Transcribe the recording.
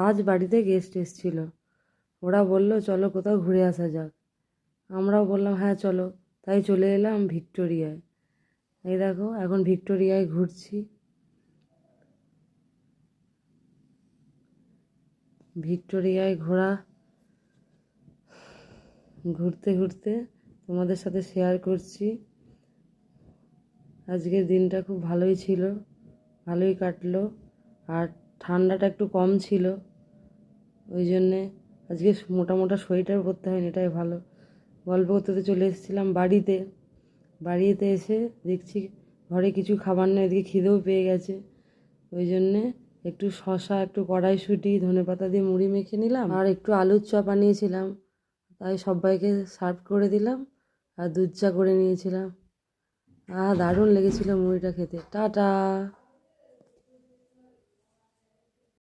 আজ বাড়িতে গেস্ট এসেছিল। ওরা বলল চলো কোথাও ঘুরে আসা যাক। আমরাও বললাম হ্যাঁ চলো। তাই চলে এলাম ভিক্টোরিয়ায়। এই দেখো এখন ভিক্টোরিয়ায় ঘুরছি। ভিক্টোরিয়ায় ঘুরতে ঘুরতে তোমাদের সাথে শেয়ার করছি। আজকের দিনটা খুব ভালোই ছিল, ভালোই কাটলো। আর ঠান্ডাটা একটু কম ছিল, ওই জন্যে আজকে মোটা মোটা সোয়েটার পরতে হয়নি, এটাই ভালো। গল্প করতে চলে এসেছিলাম বাড়িতে এসে দেখছি ঘরে কিছু খাবার নেই, এদিকে খিদেও পেয়ে গেছে। ওই জন্যে একটু শশা, একটু কড়াইশুঁটি, ধনেপাতা দিয়ে মুড়ি মেখে নিলাম, আর একটু আলুর চপ বানিয়েছিলাম, তাই সবাইকে সার্ভ করে দিলাম। আর দুধ চা করে নিয়েছিলাম। দারুণ লেগেছিল মুড়িটা খেতে। টাটা।